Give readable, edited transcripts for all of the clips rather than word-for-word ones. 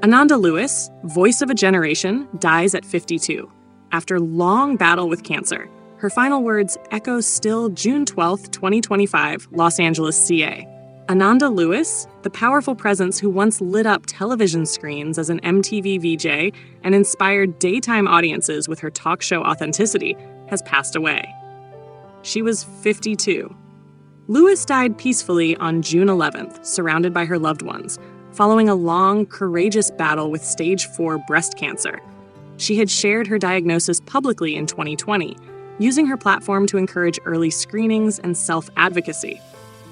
Ananda Lewis, voice of a generation, dies at 52. After long battle with cancer, her final words echo still June 12, 2025, Los Angeles, CA. Ananda Lewis, the powerful presence who once lit up television screens as an MTV VJ and inspired daytime audiences with her talk show authenticity, has passed away. She was 52. Lewis died peacefully on June 11th, surrounded by her loved ones, following a long, courageous battle with stage 4 breast cancer. She had shared her diagnosis publicly in 2020, using her platform to encourage early screenings and self-advocacy.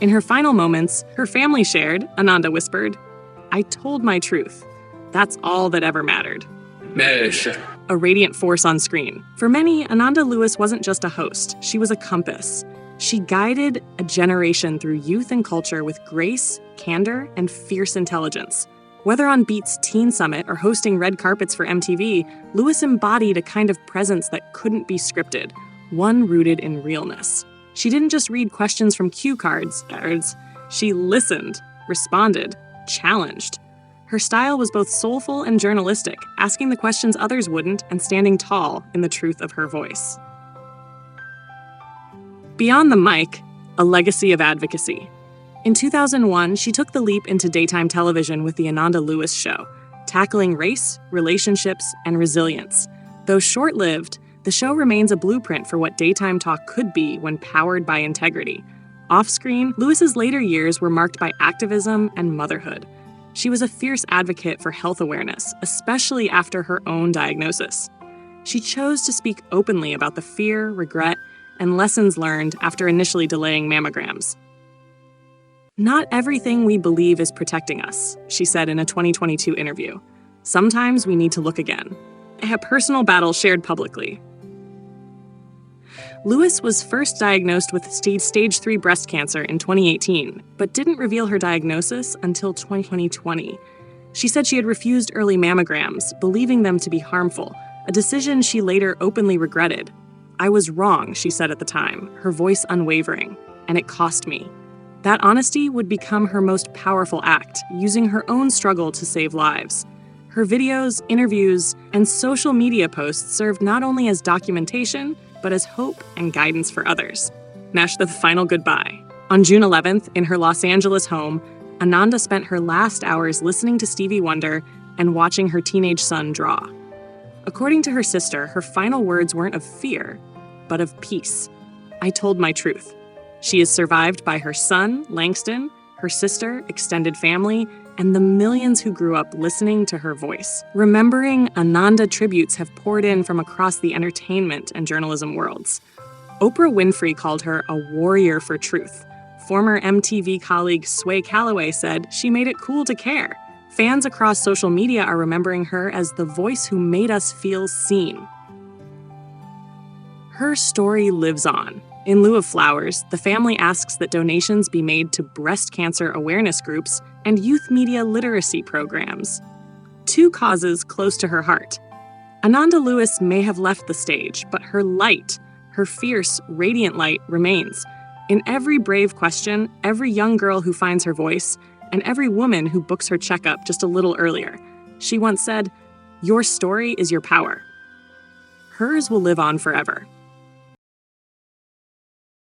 In her final moments, her family shared, Ananda whispered, "I told my truth. That's all that ever mattered." A radiant force on screen. For many, Ananda Lewis wasn't just a host, she was a compass. She guided a generation through youth and culture with grace, candor, and fierce intelligence. Whether on Beat's Teen Summit or hosting red carpets for MTV, Lewis embodied a kind of presence that couldn't be scripted, one rooted in realness. She didn't just read questions from cue cards. She listened, responded, challenged. Her style was both soulful and journalistic, asking the questions others wouldn't and standing tall in the truth of her voice. Beyond the mic, a legacy of advocacy. In 2001, she took the leap into daytime television with The Ananda Lewis Show, tackling race, relationships, and resilience. Though short-lived, the show remains a blueprint for what daytime talk could be when powered by integrity. Off-screen, Lewis's later years were marked by activism and motherhood. She was a fierce advocate for health awareness, especially after her own diagnosis. She chose to speak openly about the fear, regret, and lessons learned after initially delaying mammograms. "Not everything we believe is protecting us," she said in a 2022 interview. "Sometimes we need to look again." A personal battle shared publicly. Lewis was first diagnosed with stage 3 breast cancer in 2018, but didn't reveal her diagnosis until 2020. She said she had refused early mammograms, believing them to be harmful, a decision she later openly regretted. "I was wrong," she said at the time, her voice unwavering, "and it cost me." That honesty would become her most powerful act, using her own struggle to save lives. Her videos, interviews, and social media posts served not only as documentation, but as hope and guidance for others. Nash the final goodbye. On June 11th, in her Los Angeles home, Ananda spent her last hours listening to Stevie Wonder and watching her teenage son draw. According to her sister, her final words weren't of fear, but of peace. "I told my truth." She is survived by her son, Langston, her sister, extended family, and the millions who grew up listening to her voice. Remembering Ananda tributes have poured in from across the entertainment and journalism worlds. Oprah Winfrey called her a warrior for truth. Former MTV colleague Sway Calloway said she made it cool to care. Fans across social media are remembering her as the voice who made us feel seen. Her story lives on. In lieu of flowers, the family asks that donations be made to breast cancer awareness groups and youth media literacy programs. Two causes close to her heart. Ananda Lewis may have left the stage, but her light, her fierce, radiant light, remains. In every brave question, every young girl who finds her voice, and every woman who books her checkup just a little earlier. She once said, "Your story is your power." Hers will live on forever.